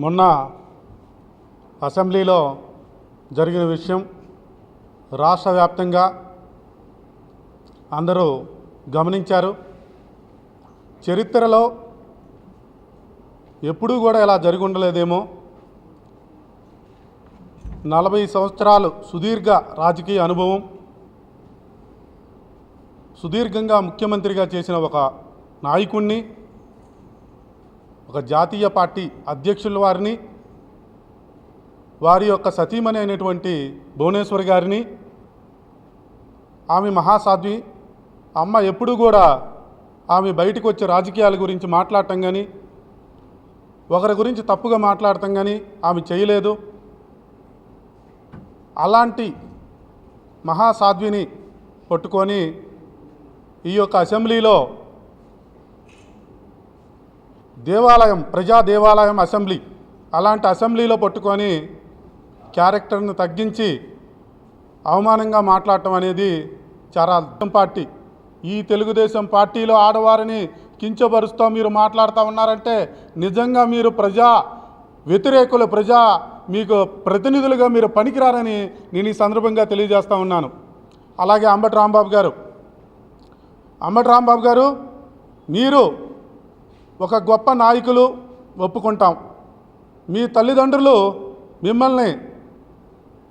మొన్న అసెంబ్లీలో జరిగిన విషయం రాష్ట్ర వ్యాప్తంగా అందరూ గమనించారు. చరిత్రలో ఎప్పుడూ కూడా ఇలా జరిగి ఉండలేదేమో. 40 సంవత్సరాలు సుదీర్ఘ రాజకీయ అనుభవం, సుదీర్ఘంగా ముఖ్యమంత్రిగా చేసిన ఒక నాయకుడిని, ఒక జాతీయ పార్టీ అధ్యక్షుల వారిని, వారి యొక్క సతీమణి అయినటువంటి భువనేశ్వరి గారిని, ఆమె మహాసాధ్వి అమ్మ ఎప్పుడూ కూడా ఆమె బయటకు వచ్చే రాజకీయాల గురించి మాట్లాడటం కానీ, ఒకరి గురించి తప్పుగా మాట్లాడటం కానీ ఆమె చేయలేదు. అలాంటి మహాసాధ్విని పట్టుకొని ఈ యొక్క అసెంబ్లీలో దేవాలయం, ప్రజా దేవాలయం అసెంబ్లీ, అలాంటి అసెంబ్లీలో పట్టుకొని క్యారెక్టర్ను తగ్గించి అవమానంగా మాట్లాడటం అనేది చాలా పార్టీ. ఈ తెలుగుదేశం పార్టీలో ఆడవారిని కించపరుస్తూ మీరు మాట్లాడుతూ ఉన్నారంటే నిజంగా మీరు ప్రజా వ్యతిరేకులు, మీకు ప్రతినిధులుగా మీరు పనికిరారని నేను ఈ సందర్భంగా తెలియజేస్తూ ఉన్నాను. అలాగే అంబటి రాంబాబు గారు, మీరు ఒక గొప్ప నాయకులు ఒప్పుకుంటాం. మీ తల్లిదండ్రులు మిమ్మల్ని,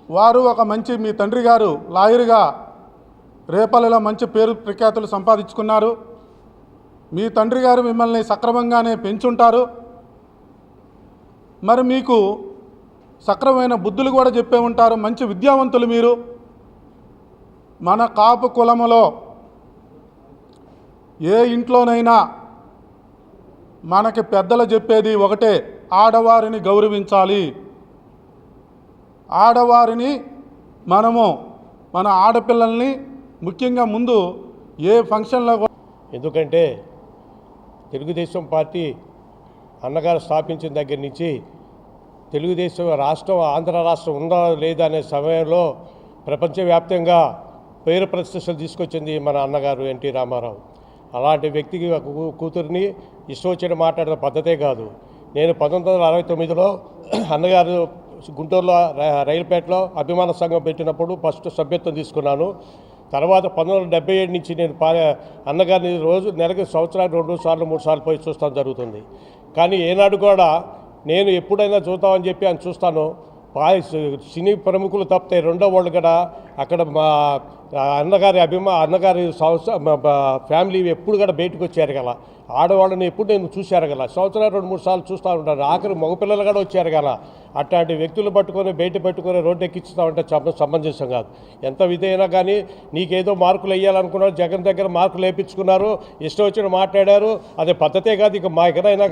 వారు ఒక మంచి, మీ తండ్రి గారు లాయర్గా రేపల్లిలో మంచి పేరు ప్రఖ్యాతులు సంపాదించుకున్నారు. మీ తండ్రి గారు మిమ్మల్ని సక్రమంగానే పెంచుంటారు. మరి మీకు సక్రమమైన బుద్ధులు కూడా చెప్పే ఉంటారు. మంచి విద్యావంతులు మీరు. మన కాపు కులములో ఏ ఇంట్లోనైనా మనకి పెద్దలు చెప్పేది ఒకటే, ఆడవారిని గౌరవించాలి. ఆడవారిని మనము, మన ఆడపిల్లల్ని ముఖ్యంగా ముందు ఏ ఫంక్షన్లో, ఎందుకంటే తెలుగుదేశం పార్టీ అన్నగారు స్థాపించిన దగ్గర నుంచి తెలుగుదేశం రాష్ట్రం, ఆంధ్ర రాష్ట్రం ఉందా లేదా అనే సమయంలో ప్రపంచవ్యాప్తంగా పేరు ప్రతిష్టలు తీసుకొచ్చింది మన అన్నగారు ఎన్టీ రామారావు. అలాంటి వ్యక్తికి కూతురిని ఇష్టం వచ్చిన మాట్లాడిన పద్ధతే కాదు. నేను 1969లో అన్నగారు గుంటూరులో రైలుపేటలో అభిమాన సంఘం పెట్టినప్పుడు ఫస్ట్ సభ్యత్వం తీసుకున్నాను. తర్వాత 1977 నుంచి నేను అన్నగారిని రోజు నెలకి సంవత్సరానికి 2 సార్లు 3 సార్లు పోయి చూస్తాం జరుగుతుంది. కానీ ఏనాడు కూడా నేను ఎప్పుడైనా చూద్దామని చెప్పి అని చూస్తాను, సినీ ప్రముఖులు తప్పితే రెండో వాళ్ళు కూడా అక్కడ మా అన్నగారి ఫ్యామిలీ ఎప్పుడు కూడా బయటకు వచ్చారు కదా, ఆడవాళ్ళని ఎప్పుడు నేను చూశారు కదా, సంవత్సరాలు 2-3 సార్లు చూస్తూ ఉంటాను. ఆఖరి మగపిల్లలు కూడా వచ్చారు కదా. అట్లాంటి వ్యక్తులు పట్టుకొని బయట పెట్టుకొని రోడ్డు ఎక్కిస్తామంటే సమంజసం కాదు. ఎంత విధైనా కానీ నీకేదో మార్కులు వేయాలనుకున్నారు, జగన్ దగ్గర మార్కులు వేయించుకున్నారు, ఇష్టం వచ్చిన మాట్లాడారు. అదే పద్ధతే కాదు. ఇక మా ఎక్కడైనా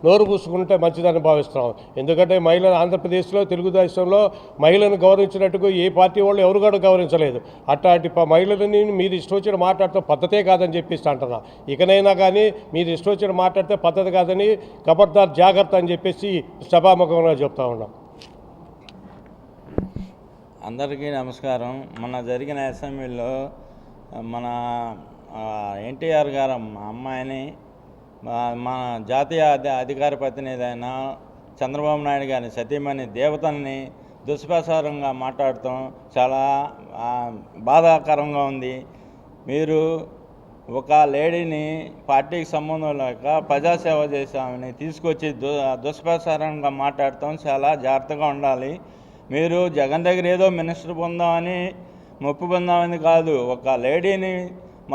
నోరు పూసుకుంటే మంచిదని భావిస్తున్నాం. ఎందుకంటే మహిళలు ఆంధ్రప్రదేశ్లో, తెలుగుదేశంలో మహిళలను గౌరవించినట్టుగా ఏ పార్టీ వాళ్ళు ఎవరు కూడా గౌరవించలేదు. అట్లాంటి మహిళలని మీరు ఇష్టం వచ్చిన మాట్లాడితే పద్ధతే కాదని చెప్పేసి అంటున్నా. ఇకనైనా కానీ మీరు ఇష్టం వచ్చిన మాట్లాడితే పద్ధతి కాదని, ఖబర్దార్ జాగ్రత్త అని చెప్పేసి సభాముఖంగా చెప్తా ఉన్నాం. అందరికీ నమస్కారం. మొన్న జరిగిన అసెంబ్లీలో మన ఎన్టీఆర్ గారు అమ్మాయిని, మన జాతీయ అధికార ప్రతినిధి అయిన చంద్రబాబు నాయుడు గారిని సతీమణి దేవతల్ని దుష్ప్రచారంగా మాట్లాడటం చాలా బాధాకరంగా ఉంది. మీరు ఒక లేడీని పార్టీకి సంబంధం లేక ప్రజాసేవ చేసామని తీసుకొచ్చి దుష్ప్రచారంగా మాట్లాడటం చాలా జాగ్రత్తగా ఉండాలి. మీరు జగన్ దగ్గర ఏదో మినిస్టర్ పొందామని, మొప్పు పొందామని కాదు, ఒక లేడీని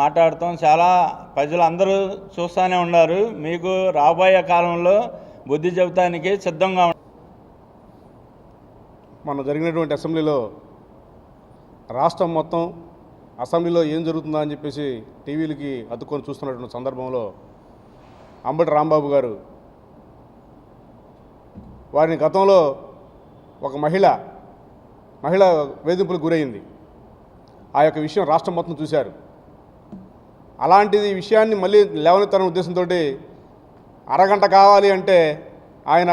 మాట్లాడటం చాలా ప్రజలు అందరూ చూస్తూనే ఉన్నారు. మీకు రాబోయే కాలంలో బుద్ధి చెబుతానికి సిద్ధంగా మన జరిగినటువంటి అసెంబ్లీలో రాష్ట్రం మొత్తం అసెంబ్లీలో ఏం జరుగుతుందా అని చెప్పేసి టీవీలకి అతుక్కొని చూస్తున్నటువంటి సందర్భంలో అంబటి రాంబాబు గారు, వారిని గతంలో ఒక మహిళ వేధింపులకు గురైంది. ఆ యొక్క విషయం రాష్ట్రం మొత్తం చూశారు. అలాంటిది విషయాన్ని మళ్ళీ లేవనెత్తాలనే ఉద్దేశంతో అరగంట కావాలి అంటే ఆయన,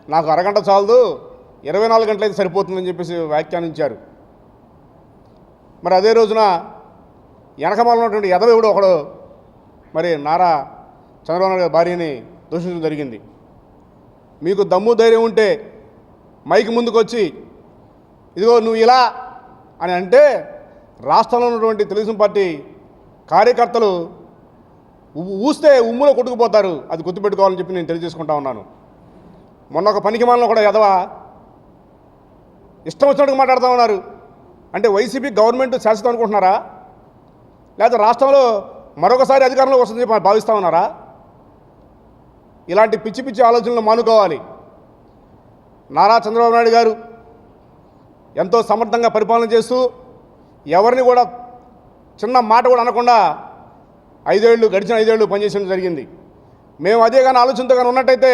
నాకు అరగంట చాలదు, 24 గంటలు అయితే సరిపోతుందని చెప్పేసి వ్యాఖ్యానించారు. మరి అదే రోజున వెనకమాల ఉన్నటువంటి ఎదవెవడో ఒకడు మరి నారా చంద్రబాబు నాయుడు గారి భార్యని దూషించడం జరిగింది. మీకు దమ్ము ధైర్యం ఉంటే మైక్ ముందుకు వచ్చి ఇదిగో నువ్వు ఇలా అని అంటే రాష్ట్రంలో ఉన్నటువంటి తెలుగుదేశం పార్టీ కార్యకర్తలు ఊస్తే ఉమ్ములో కొట్టుకుపోతారు. అది గుర్తుపెట్టుకోవాలని చెప్పి నేను తెలియజేసుకుంటా ఉన్నాను. మొన్న ఒక పనికి మాలను కూడా ఎదవా ఇష్టం వచ్చినట్టుగా మాట్లాడుతూ ఉన్నారు. అంటే వైసీపీ గవర్నమెంట్ శాశ్వతం అనుకుంటున్నారా, లేకపోతే రాష్ట్రంలో మరొకసారి అధికారంలో వస్తుంది భావిస్తూ ఉన్నారా? ఇలాంటి పిచ్చి పిచ్చి ఆలోచనలు మానుకోవాలి. నారా చంద్రబాబు నాయుడు గారు ఎంతో సమర్థంగా పరిపాలన చేస్తూ ఎవరిని కూడా చిన్న మాట కూడా అనకుండా గడిచిన 5 ఏళ్ళు పనిచేయడం జరిగింది. మేము అదే కానీ ఆలోచనతో కానీ ఉన్నట్టయితే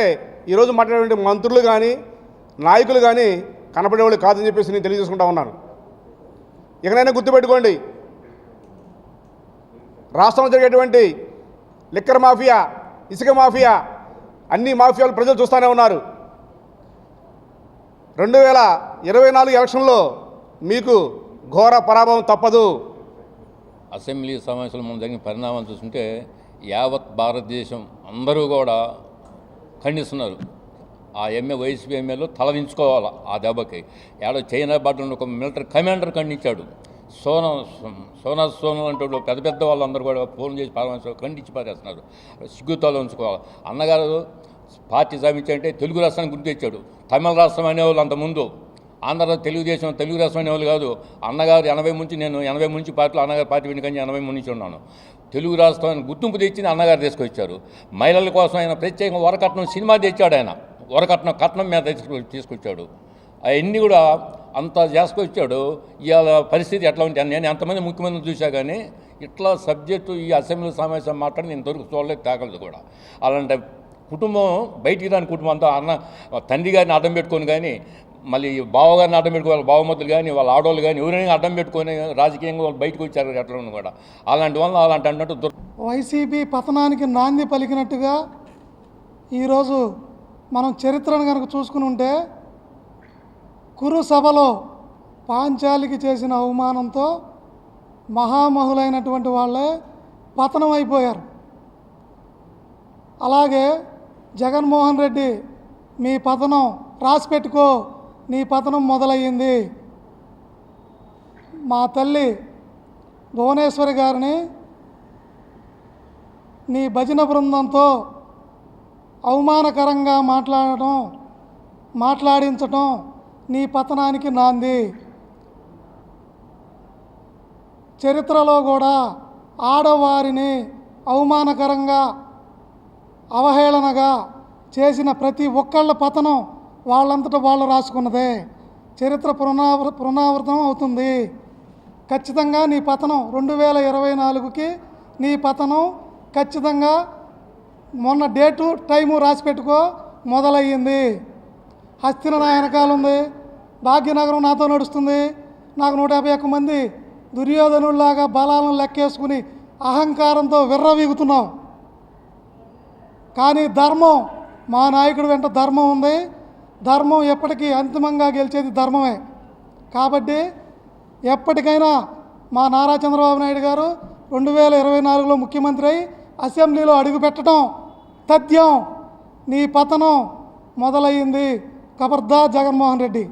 ఈరోజు మాట్లాడే మంత్రులు కానీ నాయకులు కానీ కనపడేవాళ్ళు కాదని చెప్పేసి నేను తెలియజేసుకుంటా ఉన్నాను. ఇకనైనా గుర్తుపెట్టుకోండి, రాష్ట్రంలో జరిగేటువంటి లిక్కర్ మాఫియా, ఇసుక మాఫియా, అన్ని మాఫియాలు ప్రజలు చూస్తూనే ఉన్నారు. 2024 ఎలక్షన్లో మీకు ఘోర పరాభవం తప్పదు. అసెంబ్లీ సమావేశంలో మనం జరిగిన పరిణామాలు చూస్తుంటే యావత్ భారతదేశం అందరూ కూడా ఖండిస్తున్నారు. ఆ వైసీపీ ఎమ్మెల్యేలు తలదించుకోవాలి. ఆ దెబ్బకి చైనా బాటలో ఒక మిలిటరీ కమాండర్ ఖండించాడు. సోనా అంటే పెద్ద పెద్ద వాళ్ళందరూ కూడా ఫోన్ చేసి ఖండించి పారేస్తున్నారు. సిగ్గుతాలు ఉంచుకోవాలి. అన్నగారు పార్టీ స్థాపించాలంటే తెలుగు రాష్ట్రాన్ని గుర్తు తెచ్చాడు. తమిళ రాష్ట్రం అనేవాళ్ళు అంతకుముందు, ఆంధ్ర తెలుగుదేశం తెలుగు రాష్ట్రం అనేవాళ్ళు కాదు. అన్నగారు 80 నుంచి పార్టీలో అన్నగారు పార్టీ వెనుకని 80 నుంచి ఉన్నాను. తెలుగు రాష్ట్రాన్ని గుర్తింపు తెచ్చింది అన్నగారు తీసుకొచ్చారు. మహిళల కోసం ఆయన ప్రత్యేకంగా వరకట్నం సినిమా తెచ్చాడు. ఆయన కట్నం మీద తీసుకొచ్చాడు. అవన్నీ కూడా అంతా చేసుకొచ్చాడు. ఇవాళ పరిస్థితి ఎట్లా ఉంటుంది? నేను ఎంతమంది ముఖ్యమంత్రిని చూసా కానీ ఇట్లా సబ్జెక్టు ఈ అసెంబ్లీ సమావేశం మాట్లాడి నేను ఇంతవరకు చూడలేదు, తాగలదు కూడా. అలాంటి కుటుంబం బయటికి రాని కుటుంబం అంతా తండ్రి గారిని అడ్డం పెట్టుకొని కానీ మళ్ళీ బావగారిని అడ్డం పెట్టుకోవాలి, బావమతులు కానీ వాళ్ళ ఆడవాళ్ళు కానీ ఎవరైనా అడ్డం పెట్టుకొని రాజకీయంగా వాళ్ళు బయటకు వచ్చారు ఎట్లా కూడా. అలాంటి వల్ల అలాంటి అన్నట్టు వైసీపీ పతనానికి నాంది పలికినట్టుగా ఈరోజు మనం చరిత్రను కనుక చూసుకుని ఉంటే కురు సభలో పాంచాలికి చేసిన అవమానంతో మహామహులైనటువంటి వాళ్ళే పతనం అయిపోయారు. అలాగే జగన్మోహన్ రెడ్డి మీ పతనం రాసిపెట్టుకో, నీ పతనం మొదలయ్యింది. మా తల్లి భువనేశ్వరి గారిని నీ భజన బృందంతో అవమానకరంగా మాట్లాడించటం నీ పతనానికి నాంది. చరిత్రలో కూడా ఆడవారిని అవమానకరంగా అవహేళనగా చేసిన ప్రతి ఒక్కళ్ళ పతనం వాళ్ళంతటా వాళ్ళు రాసుకున్నదే. చరిత్ర పునరావృతం అవుతుంది. ఖచ్చితంగా నీ పతనం 2024కి నీ పతనం ఖచ్చితంగా మొన్న డేటు టైము రాసిపెట్టుకో మొదలయ్యింది. హస్తిన నా వెనకాల ఉంది, భాగ్యనగరం నాతో నడుస్తుంది. నాకు 151 మంది దుర్యోధనుల్లాగా బలాలను లెక్కేసుకుని అహంకారంతో విర్రవీగుతున్నాం. కానీ ధర్మం, మా నాయకుడి వెంట ధర్మం ఉంది. ధర్మం ఎప్పటికీ అంతిమంగా గెలిచేది ధర్మమే. కాబట్టి ఎప్పటికైనా మా నారా చంద్రబాబు నాయుడు గారు 2024లో ముఖ్యమంత్రి అయి అసెంబ్లీలో అడుగుపెట్టడం తథ్యం. నీ పతనం మొదలయ్యింది. ఖబర్దార్ జగన్మోహన్ రెడ్డి.